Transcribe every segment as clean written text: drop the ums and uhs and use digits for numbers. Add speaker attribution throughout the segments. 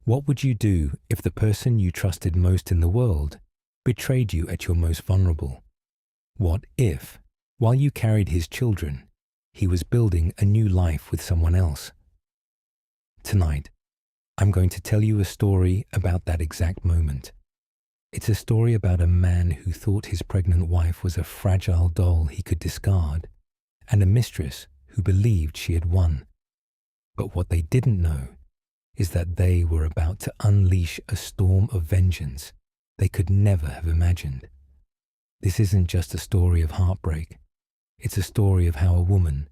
Speaker 1: What would you do if the person you trusted most in the world betrayed you at your most vulnerable? What if, while you carried his children, he was building a new life with someone else? Tonight, I'm going to tell you a story about that exact moment. It's a story about a man who thought his pregnant wife was a fragile doll he could discard, and a mistress who believed she had won. But what they didn't know is that they were about to unleash a storm of vengeance they could never have imagined. This isn't just a story of heartbreak. It's a story of how a woman,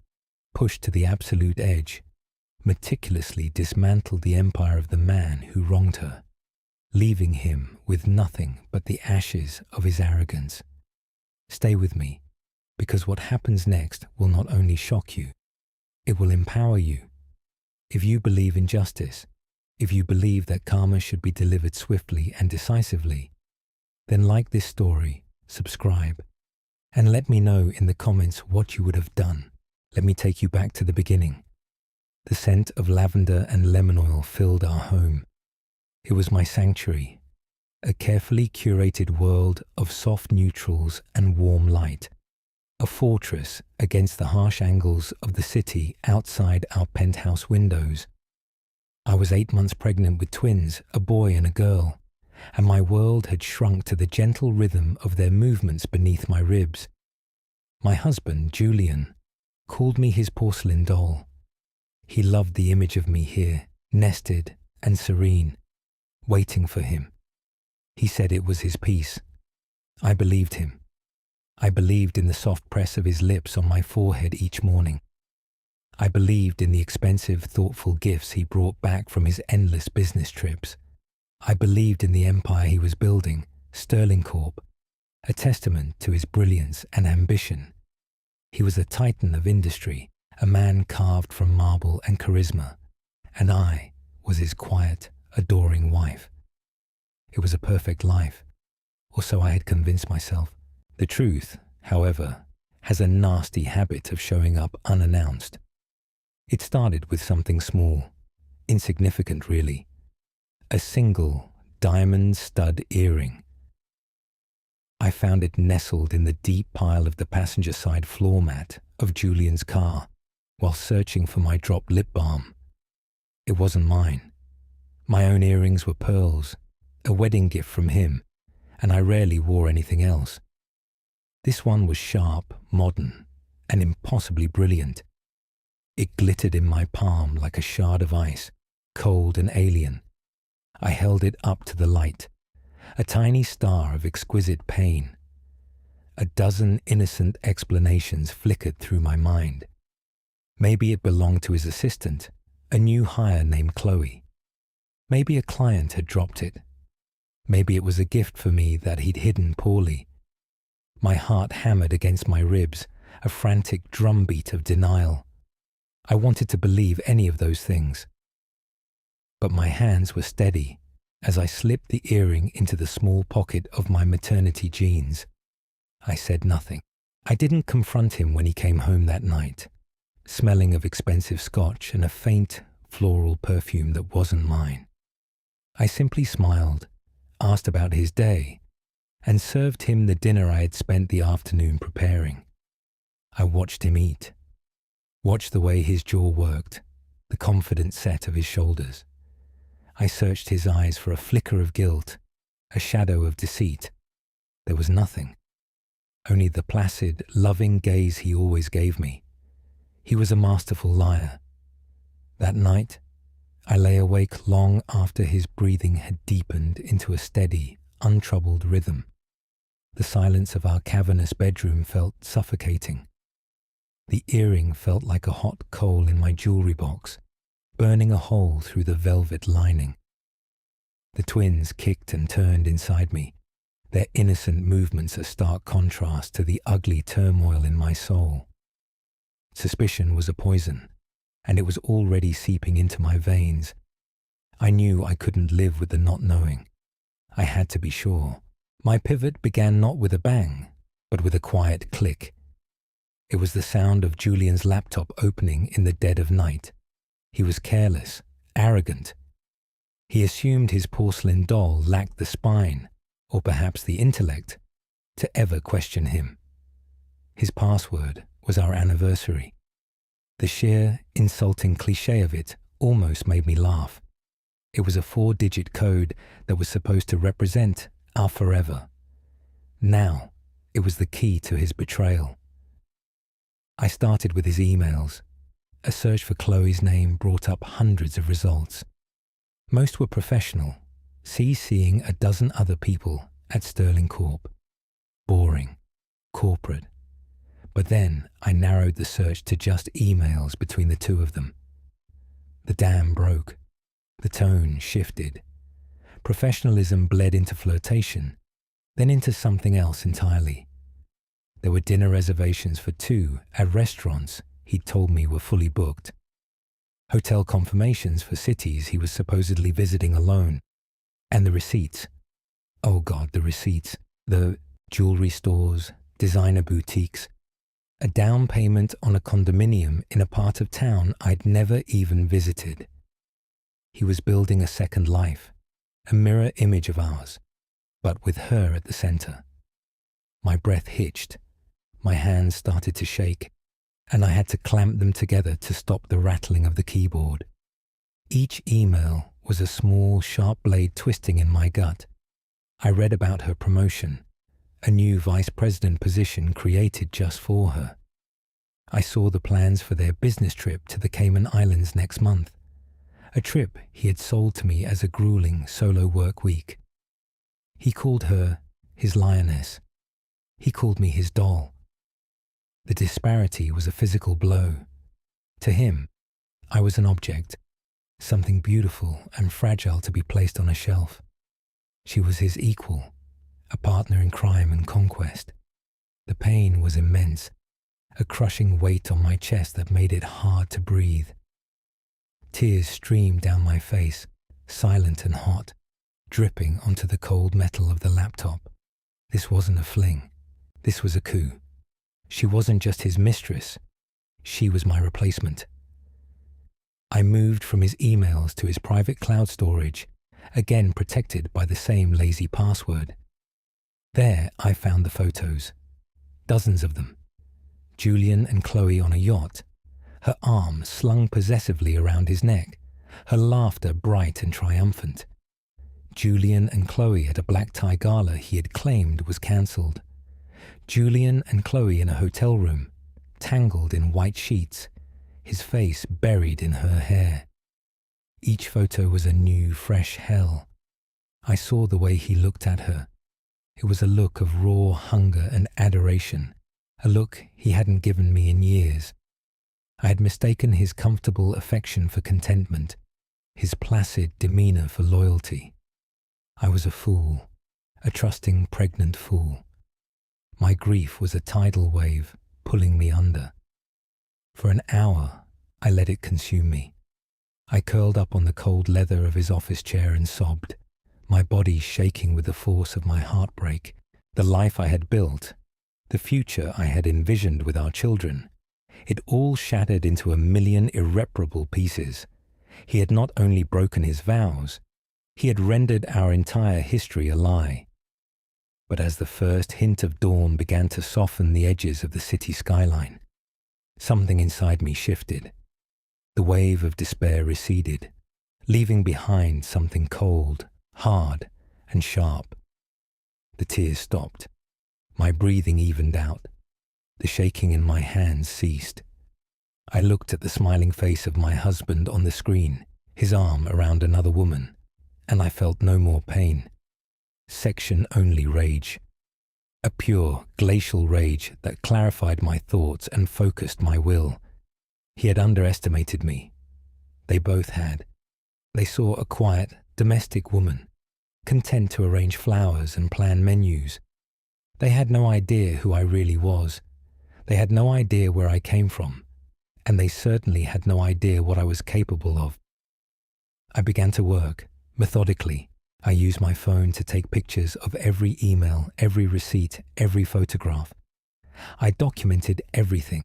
Speaker 1: pushed to the absolute edge, meticulously dismantled the empire of the man who wronged her, leaving him with nothing but the ashes of his arrogance. Stay with me, because what happens next will not only shock you, it will empower you. If you believe in justice, if you believe that karma should be delivered swiftly and decisively, then like this story, subscribe, and let me know in the comments what you would have done. Let me take you back to the beginning. The scent of lavender and lemon oil filled our home. It was my sanctuary, a carefully curated world of soft neutrals and warm light, a fortress against the harsh angles of the city outside our penthouse windows. I was 8 months pregnant with twins, a boy and a girl, and my world had shrunk to the gentle rhythm of their movements beneath my ribs. My husband, Julian, called me his porcelain doll. He loved the image of me here, nested and serene, waiting for him. He said it was his peace. I believed him. I believed in the soft press of his lips on my forehead each morning. I believed in the expensive, thoughtful gifts he brought back from his endless business trips. I believed in the empire he was building, Sterling Corp, a testament to his brilliance and ambition. He was a titan of industry, a man carved from marble and charisma, and I was his quiet, adoring wife. It was a perfect life, or so I had convinced myself. The truth, however, has a nasty habit of showing up unannounced. It started with something small, insignificant really, a single diamond stud earring. I found it nestled in the deep pile of the passenger side floor mat of Julian's car while searching for my dropped lip balm. It wasn't mine. My own earrings were pearls, a wedding gift from him, and I rarely wore anything else. This one was sharp, modern, and impossibly brilliant. It glittered in my palm like a shard of ice, cold and alien. I held it up to the light, a tiny star of exquisite pain. A dozen innocent explanations flickered through my mind. Maybe it belonged to his assistant, a new hire named Chloe. Maybe a client had dropped it. Maybe it was a gift for me that he'd hidden poorly. My heart hammered against my ribs, a frantic drumbeat of denial. I wanted to believe any of those things. But my hands were steady as I slipped the earring into the small pocket of my maternity jeans. I said nothing. I didn't confront him when he came home that night, smelling of expensive scotch and a faint floral perfume that wasn't mine. I simply smiled, asked about his day, and served him the dinner I had spent the afternoon preparing. I watched him eat, watched the way his jaw worked, the confident set of his shoulders. I searched his eyes for a flicker of guilt, a shadow of deceit. There was nothing, only the placid, loving gaze he always gave me. He was a masterful liar. That night, I lay awake long after his breathing had deepened into a steady, untroubled rhythm. The silence of our cavernous bedroom felt suffocating. The earring felt like a hot coal in my jewelry box, burning a hole through the velvet lining. The twins kicked and turned inside me, their innocent movements a stark contrast to the ugly turmoil in my soul. Suspicion was a poison, and it was already seeping into my veins. I knew I couldn't live with the not knowing. I had to be sure. My pivot began not with a bang, but with a quiet click. It was the sound of Julian's laptop opening in the dead of night. He was careless, arrogant. He assumed his porcelain doll lacked the spine, or perhaps the intellect, to ever question him. His password was our anniversary. The sheer, insulting cliché of it almost made me laugh. It was a 4-digit code that was supposed to represent our forever. Now, it was the key to his betrayal. I started with his emails. A search for Chloe's name brought up hundreds of results. Most were professional, CCing a dozen other people at Sterling Corp. Boring, corporate. But then I narrowed the search to just emails between the two of them. The dam broke. The tone shifted. Professionalism bled into flirtation, then into something else entirely. There were dinner reservations for 2 at restaurants he'd told me were fully booked. Hotel confirmations for cities he was supposedly visiting alone. And the receipts. Oh God, the receipts. The jewelry stores, designer boutiques. A down payment on a condominium in a part of town I'd never even visited. He was building a second life, a mirror image of ours, but with her at the center. My breath hitched. My hands started to shake, and I had to clamp them together to stop the rattling of the keyboard. Each email was a small, sharp blade twisting in my gut. I read about her promotion, a new vice president position created just for her. I saw the plans for their business trip to the Cayman Islands next month, a trip he had sold to me as a grueling solo work week. He called her his lioness. He called me his doll. The disparity was a physical blow. To him, I was an object, something beautiful and fragile to be placed on a shelf. She was his equal, a partner in crime and conquest. The pain was immense, a crushing weight on my chest that made it hard to breathe. Tears streamed down my face, silent and hot, dripping onto the cold metal of the laptop. This wasn't a fling. This was a coup. She wasn't just his mistress. She was my replacement. I moved from his emails to his private cloud storage, again protected by the same lazy password. There I found the photos, dozens of them. Julian and Chloe on a yacht, her arm slung possessively around his neck, her laughter bright and triumphant. Julian and Chloe at a black tie gala he had claimed was cancelled. Julian and Chloe in a hotel room, tangled in white sheets, his face buried in her hair. Each photo was a new, fresh hell. I saw the way he looked at her. It was a look of raw hunger and adoration, a look he hadn't given me in years. I had mistaken his comfortable affection for contentment, his placid demeanor for loyalty. I was a fool, a trusting pregnant fool. My grief was a tidal wave pulling me under. For an hour, I let it consume me. I curled up on the cold leather of his office chair and sobbed, my body shaking with the force of my heartbreak. The life I had built, the future I had envisioned with our children, it all shattered into a million irreparable pieces. He had not only broken his vows, he had rendered our entire history a lie. But as the first hint of dawn began to soften the edges of the city skyline, something inside me shifted. The wave of despair receded, leaving behind something cold, hard, and sharp. The tears stopped. My breathing evened out. The shaking in my hands ceased. I looked at the smiling face of my husband on the screen, his arm around another woman, and I felt no more pain. Section-only rage. A pure, glacial rage that clarified my thoughts and focused my will. He had underestimated me. They both had. They saw a quiet, domestic woman, content to arrange flowers and plan menus. They had no idea who I really was. They had no idea where I came from, and they certainly had no idea what I was capable of. I began to work, methodically. I used my phone to take pictures of every email, every receipt, every photograph. I documented everything,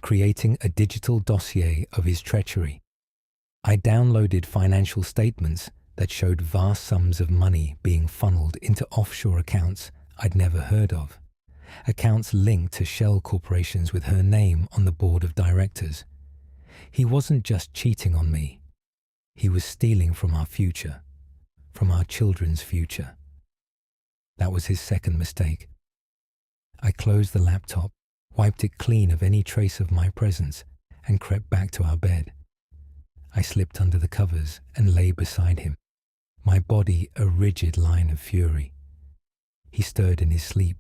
Speaker 1: creating a digital dossier of his treachery. I downloaded financial statements that showed vast sums of money being funneled into offshore accounts I'd never heard of, accounts linked to shell corporations with her name on the board of directors. He wasn't just cheating on me. He was stealing from our future, from our children's future. That was his second mistake. I closed the laptop, wiped it clean of any trace of my presence, and crept back to our bed. I slipped under the covers and lay beside him, my body a rigid line of fury. He stirred in his sleep,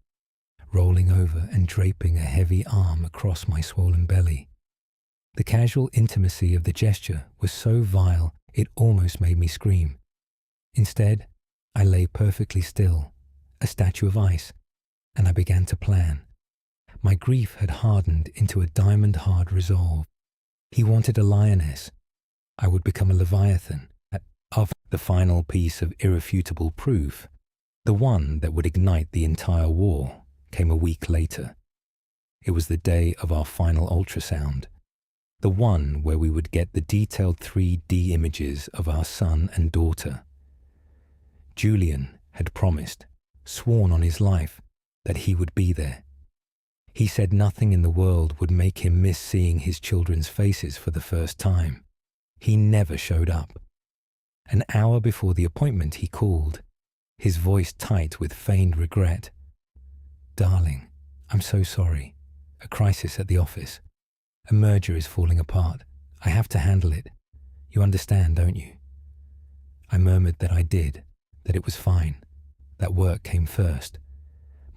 Speaker 1: rolling over and draping a heavy arm across my swollen belly. The casual intimacy of the gesture was so vile it almost made me scream. Instead, I lay perfectly still, a statue of ice, and I began to plan. My grief had hardened into a diamond-hard resolve. He wanted a lioness. I would become a leviathan. Of the final piece of irrefutable proof, the one that would ignite the entire war, came a week later. It was the day of our final ultrasound, the one where we would get the detailed 3D images of our son and daughter. Julian had promised, sworn on his life, that he would be there. He said nothing in the world would make him miss seeing his children's faces for the first time. He never showed up. An hour before the appointment he called, his voice tight with feigned regret. "Darling, I'm so sorry. A crisis at the office. A merger is falling apart. I have to handle it. You understand, don't you?" I murmured that I did, that it was fine, that work came first.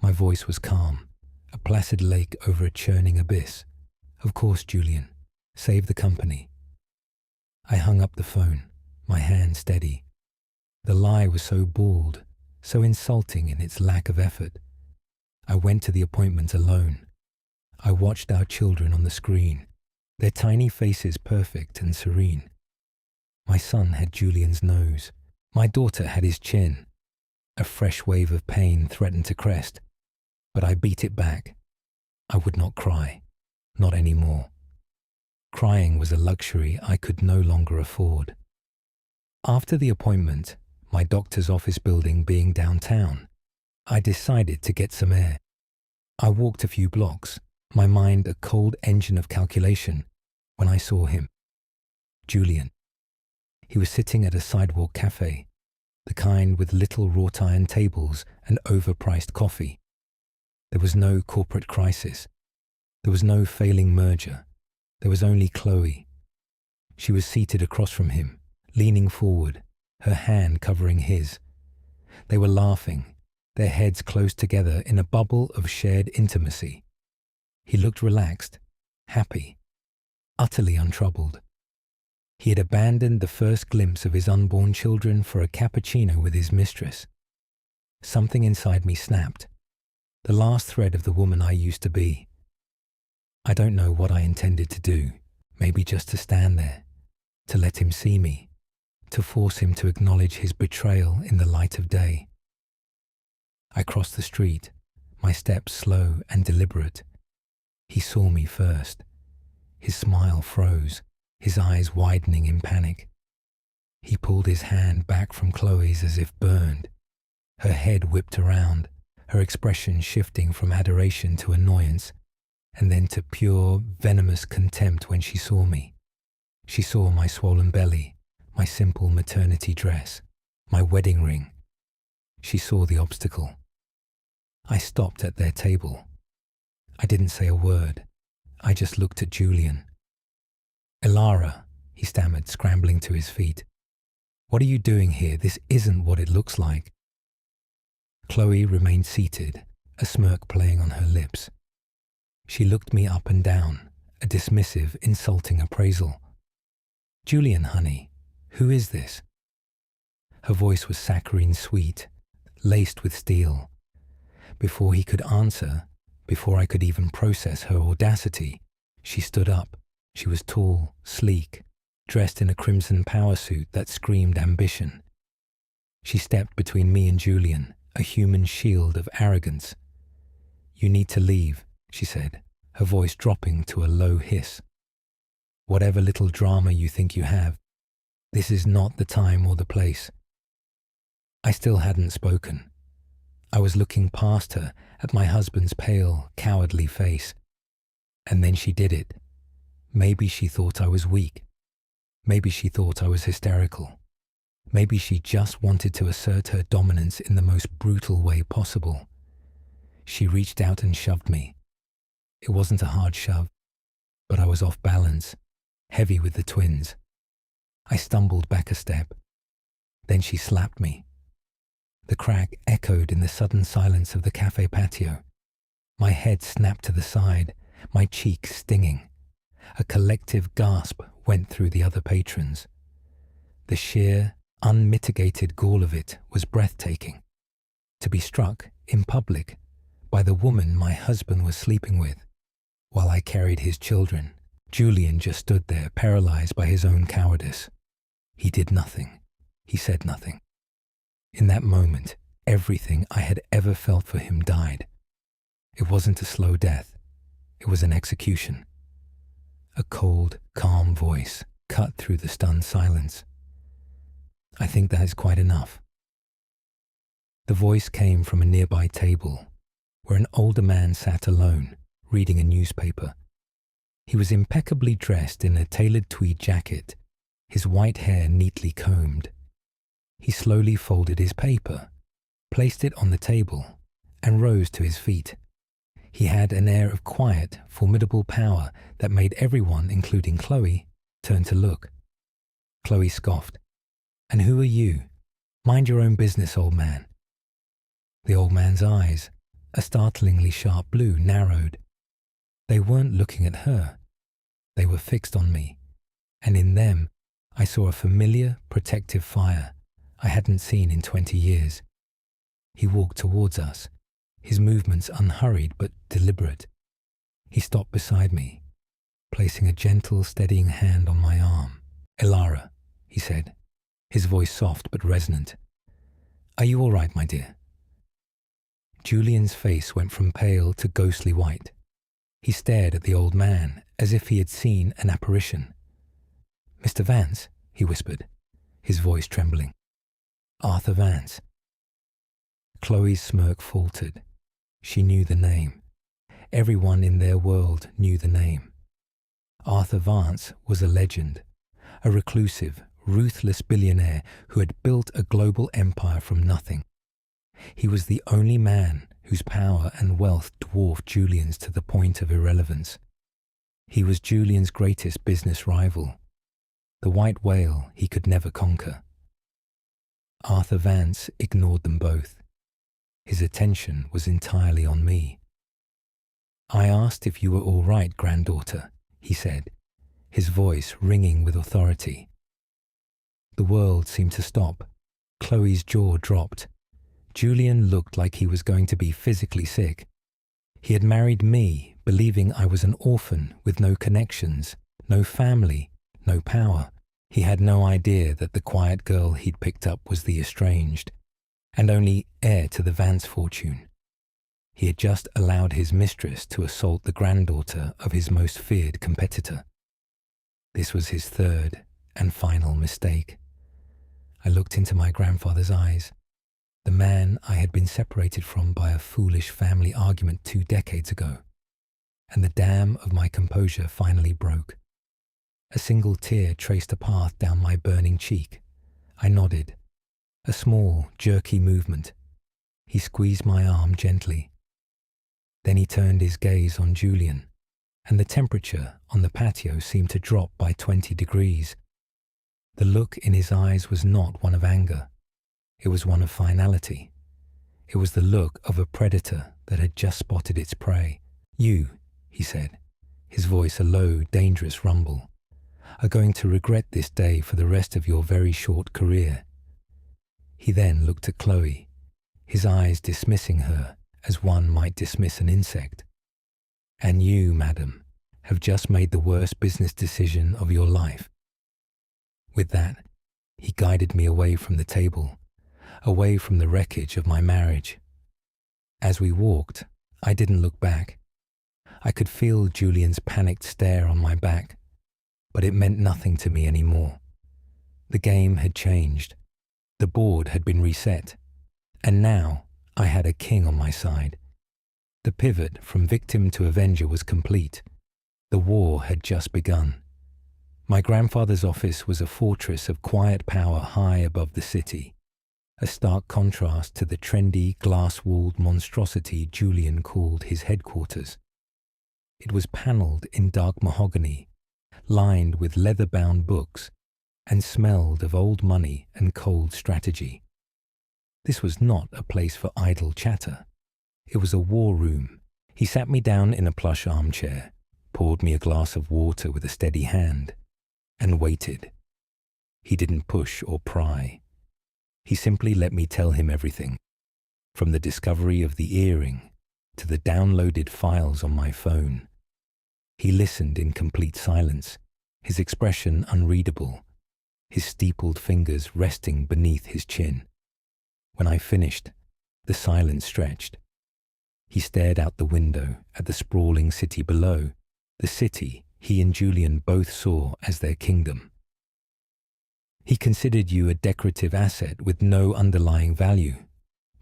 Speaker 1: My voice was calm, a placid lake over a churning abyss. "Of course, Julian. Save the company." I hung up the phone, my hand steady. The lie was so bald, so insulting in its lack of effort. I went to the appointment alone. I watched our children on the screen, their tiny faces perfect and serene. My son had Julian's nose. My daughter had his chin. A fresh wave of pain threatened to crest, but I beat it back. I would not cry, not anymore. Crying was a luxury I could no longer afford. After the appointment, my doctor's office building being downtown, I decided to get some air. I walked a few blocks, my mind a cold engine of calculation, when I saw him. Julian. He was sitting at a sidewalk cafe, the kind with little wrought iron tables and overpriced coffee. There was no corporate crisis. There was no failing merger. There was only Chloe. She was seated across from him, leaning forward, her hand covering his. They were laughing, their heads close together in a bubble of shared intimacy. He looked relaxed, happy, utterly untroubled. He had abandoned the first glimpse of his unborn children for a cappuccino with his mistress. Something inside me snapped, the last thread of the woman I used to be. I don't know what I intended to do, maybe just to stand there, to let him see me, to force him to acknowledge his betrayal in the light of day. I crossed the street, my steps slow and deliberate. He saw me first. His smile froze, his eyes widening in panic. He pulled his hand back from Chloe's as if burned. Her head whipped around, her expression shifting from adoration to annoyance, and then to pure, venomous contempt when she saw me. She saw my swollen belly, my simple maternity dress, my wedding ring. She saw the obstacle. I stopped at their table. I didn't say a word. I just looked at Julian. "Elara," he stammered, scrambling to his feet. "What are you doing here? This isn't what it looks like." Chloe remained seated, a smirk playing on her lips. She looked me up and down, a dismissive, insulting appraisal. "Julian, honey, who is this?" Her voice was saccharine sweet, laced with steel. Before he could answer, before I could even process her audacity, she stood up. She was tall, sleek, dressed in a crimson power suit that screamed ambition. She stepped between me and Julian, a human shield of arrogance. "You need to leave," she said, her voice dropping to a low hiss. "Whatever little drama you think you have, this is not the time or the place. I still hadn't spoken. I was looking past her at my husband's pale, cowardly face. And then she did it. Maybe she thought I was weak. Maybe she thought I was hysterical. Maybe she just wanted to assert her dominance in the most brutal way possible. She reached out and shoved me. It wasn't a hard shove, but I was off balance, heavy with the twins. I stumbled back a step. Then she slapped me. The crack echoed in the sudden silence of the cafe patio. My head snapped to the side, my cheek stinging. A collective gasp went through the other patrons. The sheer, unmitigated gall of it was breathtaking. To be struck, in public, by the woman my husband was sleeping with, while I carried his children. Julian just stood there, paralyzed by his own cowardice. He did nothing. He said nothing. In that moment, everything I had ever felt for him died. It wasn't a slow death. It was an execution. A cold, calm voice cut through the stunned silence. I think that is quite enough. The voice came from a nearby table, where an older man sat alone, reading a newspaper. He was impeccably dressed in a tailored tweed jacket, his white hair neatly combed. He slowly folded his paper, placed it on the table, and rose to his feet. He had an air of quiet, formidable power that made everyone, including Chloe, turn to look. Chloe scoffed. "And who are you? Mind your own business, old man." The old man's eyes, a startlingly sharp blue, narrowed. They weren't looking at her. They were fixed on me, and in them I saw a familiar, protective fire I hadn't seen in 20 years. He walked towards us, his movements unhurried but deliberate. He stopped beside me, placing a gentle, steadying hand on my arm. "Elara," he said, his voice soft but resonant. "Are you all right, my dear?" Julian's face went from pale to ghostly white. He stared at the old man as if he had seen an apparition. "Mr. Vance," he whispered, his voice trembling. "Arthur Vance." Chloe's smirk faltered. She knew the name. Everyone in their world knew the name. Arthur Vance was a legend, a reclusive, ruthless billionaire who had built a global empire from nothing. He was the only man whose power and wealth dwarfed Julian's to the point of irrelevance. He was Julian's greatest business rival, the white whale he could never conquer. Arthur Vance ignored them both. His attention was entirely on me. "I asked if you were all right, granddaughter," he said, his voice ringing with authority. The world seemed to stop. Chloe's jaw dropped. Julian looked like he was going to be physically sick. He had married me, believing I was an orphan with no connections, no family, no power. He had no idea that the quiet girl he'd picked up was the estranged, and only heir to the Vance fortune. He had just allowed his mistress to assault the granddaughter of his most feared competitor. This was his third and final mistake. I looked into my grandfather's eyes, the man I had been separated from by a foolish family argument 2 decades ago, and the dam of my composure finally broke. A single tear traced a path down my burning cheek. I nodded. A small, jerky movement. He squeezed my arm gently. Then he turned his gaze on Julian, and the temperature on the patio seemed to drop by 20 degrees. The look in his eyes was not one of anger. It was one of finality. It was the look of a predator that had just spotted its prey. "You," he said, his voice a low, dangerous rumble, "are going to regret this day for the rest of your very short career." He then looked at Chloe, his eyes dismissing her as one might dismiss an insect. "And you, madam, have just made the worst business decision of your life." With that, he guided me away from the table, away from the wreckage of my marriage. As we walked, I didn't look back. I could feel Julian's panicked stare on my back, but it meant nothing to me anymore. The game had changed. The board had been reset, and now I had a king on my side. The pivot from victim to avenger was complete. The war had just begun. My grandfather's office was a fortress of quiet power high above the city, a stark contrast to the trendy, glass-walled monstrosity Julian called his headquarters. It was panelled in dark mahogany, lined with leather-bound books, and smelled of old money and cold strategy. This was not a place for idle chatter. It was a war room. He sat me down in a plush armchair, poured me a glass of water with a steady hand, and waited. He didn't push or pry. He simply let me tell him everything, from the discovery of the earring to the downloaded files on my phone. He listened in complete silence, his expression unreadable, his steepled fingers resting beneath his chin. When I finished, the silence stretched. He stared out the window at the sprawling city below, the city he and Julian both saw as their kingdom. He considered you a decorative asset with no underlying value,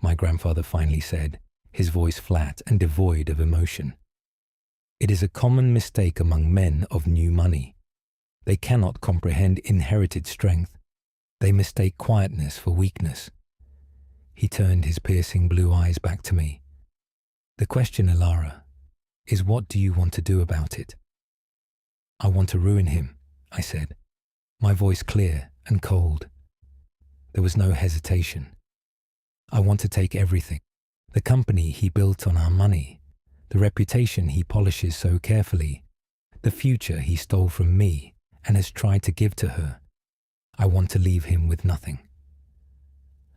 Speaker 1: my grandfather finally said, his voice flat and devoid of emotion. It is a common mistake among men of new money. They cannot comprehend inherited strength. They mistake quietness for weakness. He turned his piercing blue eyes back to me. The question, Ilara, is what do you want to do about it? I want to ruin him, I said, my voice clear and cold. There was no hesitation. I want to take everything. The company he built on our money, the reputation he polishes so carefully, the future he stole from me and has tried to give to her. I want to leave him with nothing.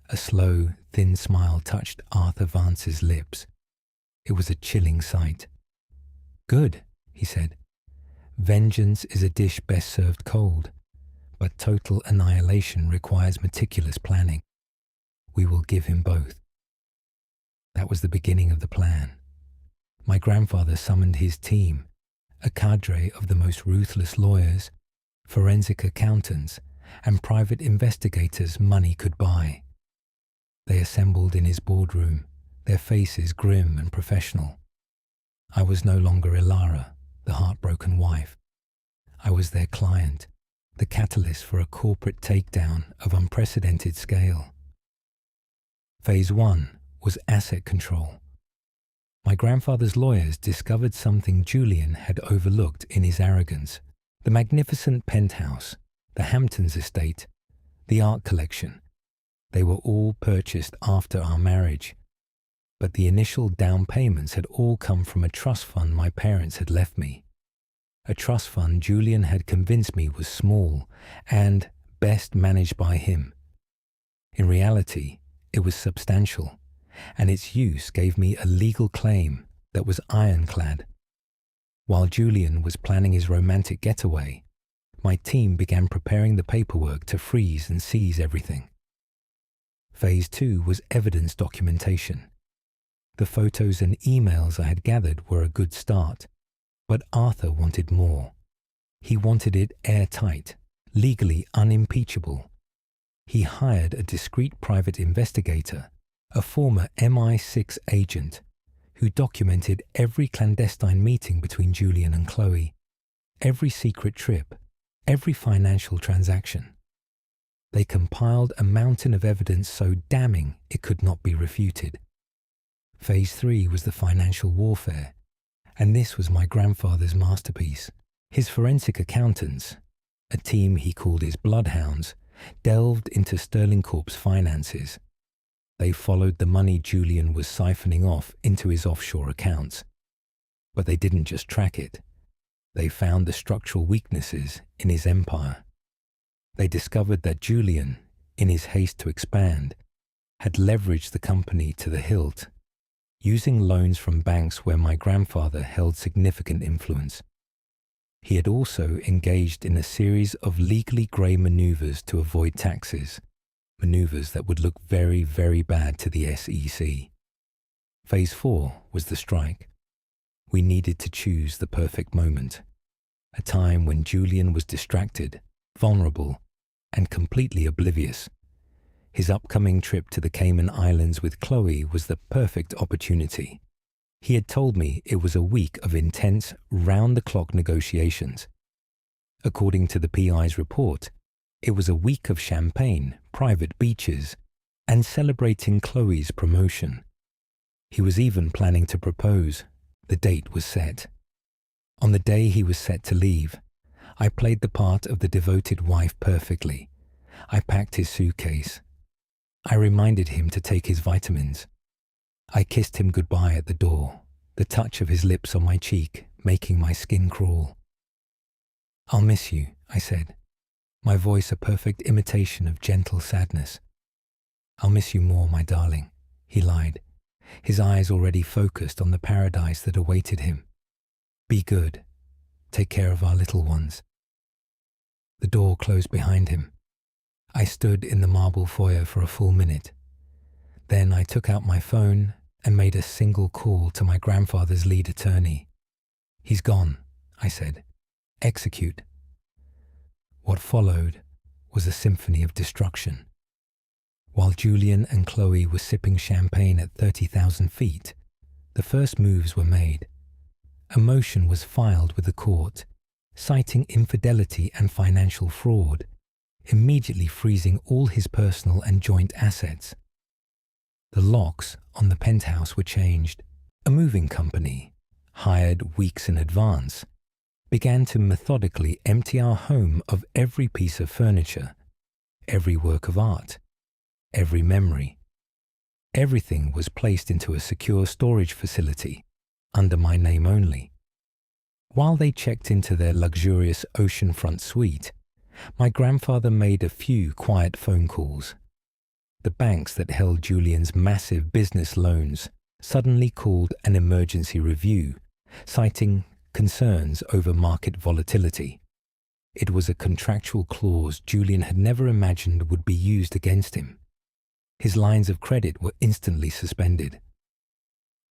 Speaker 1: A slow, thin smile touched Arthur Vance's lips. It was a chilling sight. Good, he said. Vengeance is a dish best served cold, but total annihilation requires meticulous planning. We will give him both. That was the beginning of the plan. My grandfather summoned his team, a cadre of the most ruthless lawyers, forensic accountants, and private investigators money could buy. They assembled in his boardroom, their faces grim and professional. I was no longer Ilara, the heartbroken wife. I was their client, the catalyst for a corporate takedown of unprecedented scale. Phase 1 was asset control. My grandfather's lawyers discovered something Julian had overlooked in his arrogance: the magnificent penthouse, the Hamptons estate, the art collection. They were all purchased after our marriage, but the initial down payments had all come from a trust fund my parents had left me. A trust fund Julian had convinced me was small and best managed by him. In reality, it was substantial, and its use gave me a legal claim that was ironclad. While Julian was planning his romantic getaway, my team began preparing the paperwork to freeze and seize everything. Phase 2 was evidence documentation. The photos and emails I had gathered were a good start, but Arthur wanted more. He wanted it airtight, legally unimpeachable. He hired a discreet private investigator, a former MI6 agent, who documented every clandestine meeting between Julian and Chloe, every secret trip, every financial transaction. They compiled a mountain of evidence so damning it could not be refuted. Phase 3 was the financial warfare, and this was my grandfather's masterpiece. His forensic accountants, a team he called his bloodhounds, delved into Sterling Corp's finances. They followed the money Julian was siphoning off into his offshore accounts. But they didn't just track it. They found the structural weaknesses in his empire. They discovered that Julian, in his haste to expand, had leveraged the company to the hilt, using loans from banks where my grandfather held significant influence. He had also engaged in a series of legally grey maneuvers to avoid taxes, maneuvers that would look very, very bad to the SEC. Phase 4 was the strike. We needed to choose the perfect moment, a time when Julian was distracted, vulnerable, and completely oblivious. His upcoming trip to the Cayman Islands with Chloe was the perfect opportunity. He had told me it was a week of intense, round-the-clock negotiations. According to the PI's report, it was a week of champagne, private beaches, and celebrating Chloe's promotion. He was even planning to propose. The date was set. On the day he was set to leave, I played the part of the devoted wife perfectly. I packed his suitcase. I reminded him to take his vitamins. I kissed him goodbye at the door, the touch of his lips on my cheek making my skin crawl. "I'll miss you," I said, my voice a perfect imitation of gentle sadness. "I'll miss you more, my darling," he lied, his eyes already focused on the paradise that awaited him. "Be good. Take care of our little ones." The door closed behind him. I stood in the marble foyer for a full minute. Then I took out my phone and made a single call to my grandfather's lead attorney. "He's gone," I said. "Execute." What followed was a symphony of destruction. While Julian and Chloe were sipping champagne at 30,000 feet, the first moves were made. A motion was filed with the court, citing infidelity and financial fraud, immediately freezing all his personal and joint assets. The locks on the penthouse were changed. A moving company, hired weeks in advance, began to methodically empty our home of every piece of furniture, every work of art, every memory. Everything was placed into a secure storage facility, under my name only. While they checked into their luxurious oceanfront suite, my grandfather made a few quiet phone calls. The banks that held Julian's massive business loans suddenly called an emergency review, citing concerns over market volatility. It was a contractual clause Julian had never imagined would be used against him. His lines of credit were instantly suspended.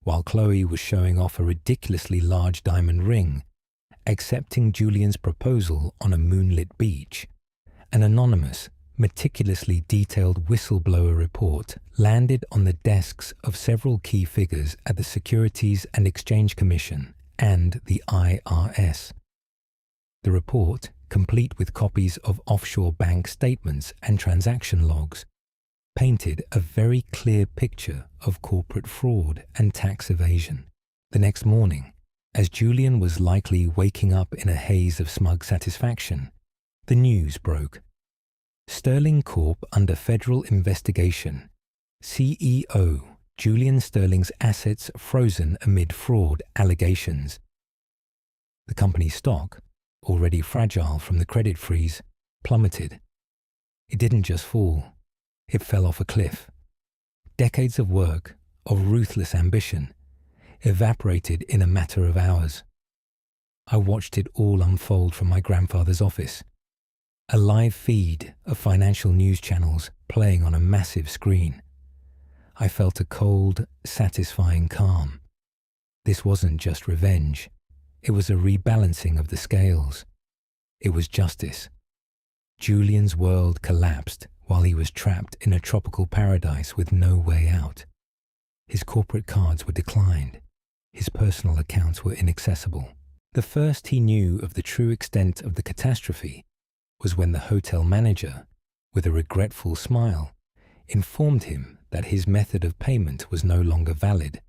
Speaker 1: While Chloe was showing off a ridiculously large diamond ring, accepting Julian's proposal on a moonlit beach, an anonymous, meticulously detailed whistleblower report landed on the desks of several key figures at the Securities and Exchange Commission and the IRS. The report, complete with copies of offshore bank statements and transaction logs, painted a very clear picture of corporate fraud and tax evasion. The next morning, as Julian was likely waking up in a haze of smug satisfaction, the news broke. Sterling Corp under federal investigation. CEO Julian Sterling's assets frozen amid fraud allegations. The company's stock, already fragile from the credit freeze, plummeted. It didn't just fall. It fell off a cliff. Decades of work, of ruthless ambition, evaporated in a matter of hours. I watched it all unfold from my grandfather's office. A live feed of financial news channels playing on a massive screen. I felt a cold, satisfying calm. This wasn't just revenge. It was a rebalancing of the scales. It was justice. Julian's world collapsed while he was trapped in a tropical paradise with no way out. His corporate cards were declined. His personal accounts were inaccessible. The first he knew of the true extent of the catastrophe was when the hotel manager, with a regretful smile, informed him that his method of payment was no longer valid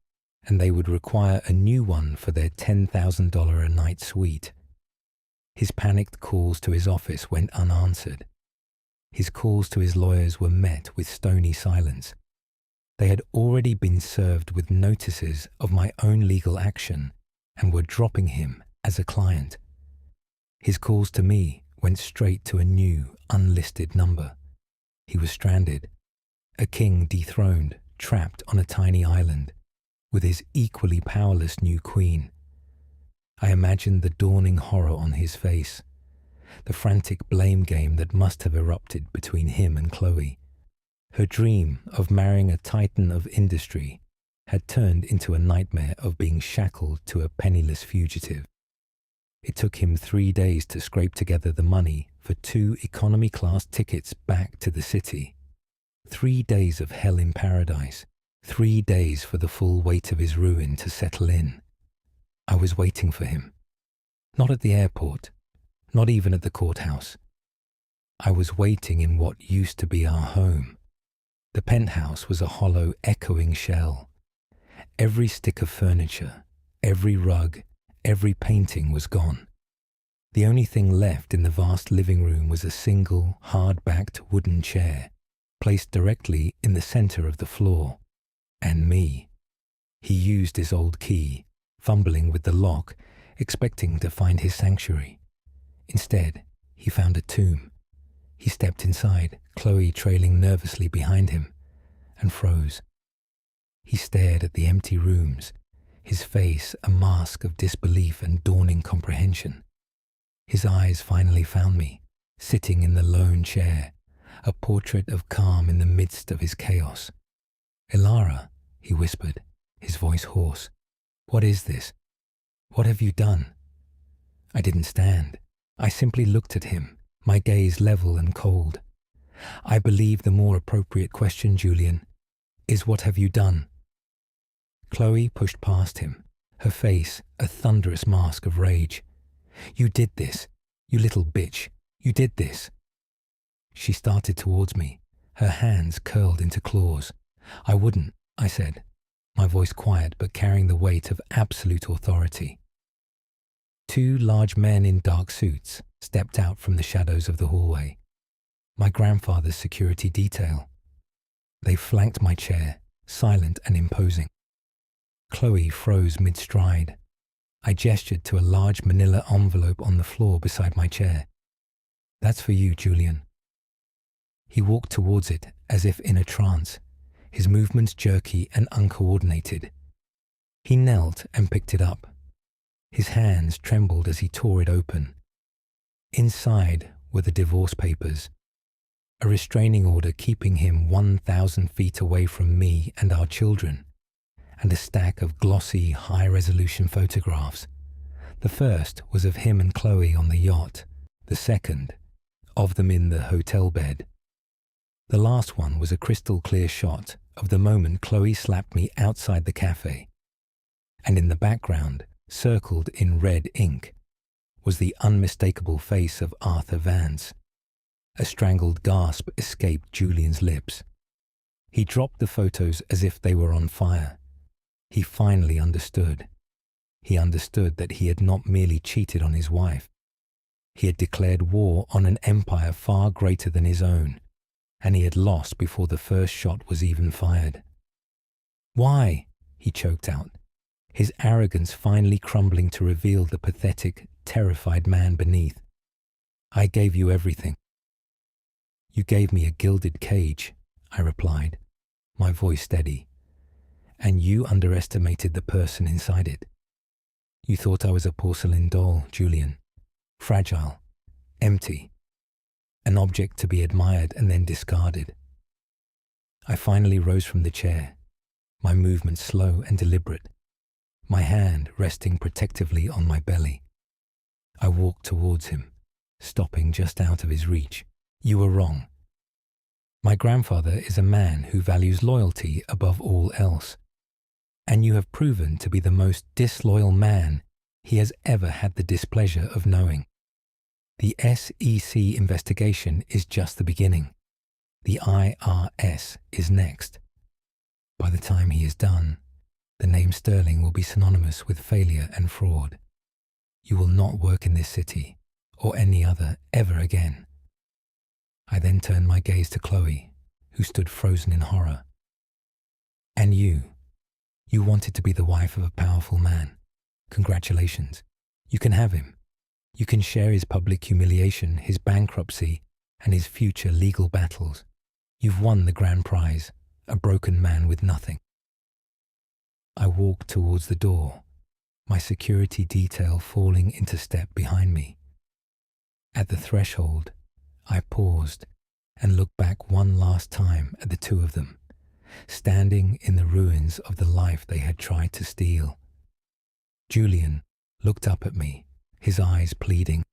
Speaker 1: and they would require a new one for their $10,000 a night suite. His panicked calls to his office went unanswered. His calls to his lawyers were met with stony silence. They had already been served with notices of my own legal action and were dropping him as a client. His calls to me went straight to a new, unlisted number. He was stranded, a king dethroned, trapped on a tiny island, with his equally powerless new queen. I imagined the dawning horror on his face, the frantic blame game that must have erupted between him and Chloe. Her dream of marrying a titan of industry had turned into a nightmare of being shackled to a penniless fugitive. It took him 3 days to scrape together the money for 2 economy-class tickets back to the city. 3 days of hell in paradise. 3 days for the full weight of his ruin to settle in. I was waiting for him. Not at the airport, not even at the courthouse. I was waiting in what used to be our home. The penthouse was a hollow, echoing shell. Every stick of furniture, every rug, every painting was gone. The only thing left in the vast living room was a single, hard-backed wooden chair, placed directly in the center of the floor. And me. He used his old key, fumbling with the lock, expecting to find his sanctuary. Instead, he found a tomb. He stepped inside, Chloe trailing nervously behind him, and froze. He stared at the empty rooms, his face a mask of disbelief and dawning comprehension. His eyes finally found me, sitting in the lone chair, a portrait of calm in the midst of his chaos. "Elara," he whispered, his voice hoarse. "What is this? What have you done?" I didn't stand. I simply looked at him, my gaze level and cold. I believe the more appropriate question, Julian, is what have you done? Chloe pushed past him, her face a thunderous mask of rage. "You did this, you little bitch. You did this." She started towards me, her hands curled into claws. "I wouldn't," I said, my voice quiet but carrying the weight of absolute authority. 2 large men in dark suits stepped out from the shadows of the hallway. My grandfather's security detail. They flanked my chair, silent and imposing. Chloe froze mid-stride. I gestured to a large manila envelope on the floor beside my chair. "That's for you, Julian." He walked towards it as if in a trance, his movements jerky and uncoordinated. He knelt and picked it up. His hands trembled as he tore it open. Inside were the divorce papers, a restraining order keeping him 1,000 feet away from me and our children, and a stack of glossy, high-resolution photographs. The first was of him and Chloe on the yacht, the second, of them in the hotel bed. The last one was a crystal-clear shot of the moment Chloe slapped me outside the cafe. And in the background, circled in red ink, was the unmistakable face of Arthur Vance. A strangled gasp escaped Julian's lips. He dropped the photos as if they were on fire. He finally understood. He understood that he had not merely cheated on his wife. He had declared war on an empire far greater than his own, and he had lost before the first shot was even fired. "Why?" he choked out, his arrogance finally crumbling to reveal the pathetic, terrified man beneath. "I gave you everything." "You gave me a gilded cage," I replied, my voice steady. "And you underestimated the person inside it. You thought I was a porcelain doll, Julian. Fragile, empty, an object to be admired and then discarded." I finally rose from the chair, my movement slow and deliberate, my hand resting protectively on my belly. I walked towards him, stopping just out of his reach. "You were wrong. My grandfather is a man who values loyalty above all else, and you have proven to be the most disloyal man he has ever had the displeasure of knowing. The SEC investigation is just the beginning. The IRS is next. By the time he is done, the name Sterling will be synonymous with failure and fraud. You will not work in this city, or any other, ever again." I then turned my gaze to Chloe, who stood frozen in horror. "And you wanted to be the wife of a powerful man. Congratulations. You can have him. You can share his public humiliation, his bankruptcy, and his future legal battles. You've won the grand prize, a broken man with nothing." I walked towards the door, my security detail falling into step behind me. At the threshold, I paused and looked back one last time at the two of them, standing in the ruins of the life they had tried to steal. Julian looked up at me, his eyes pleading.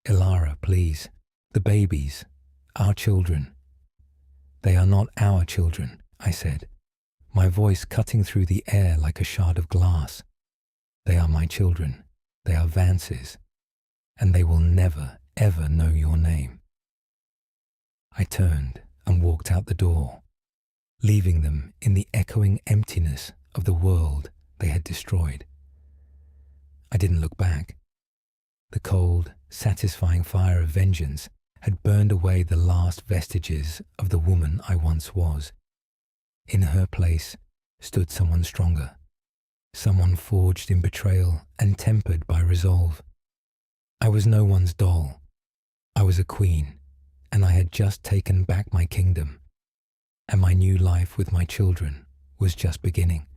Speaker 1: "Elara, please. The babies. Our children." They are not our children, I said, my voice cutting through the air like a shard of glass. They are my children. They are Vance's, and they will never, ever know your name. I turned and walked out the door, leaving them in the echoing emptiness of the world they had destroyed. I didn't look back. The cold, satisfying fire of vengeance had burned away the last vestiges of the woman I once was. In her place stood someone stronger, someone forged in betrayal and tempered by resolve. I was no one's doll. I was a queen, and I had just taken back my kingdom, and my new life with my children was just beginning.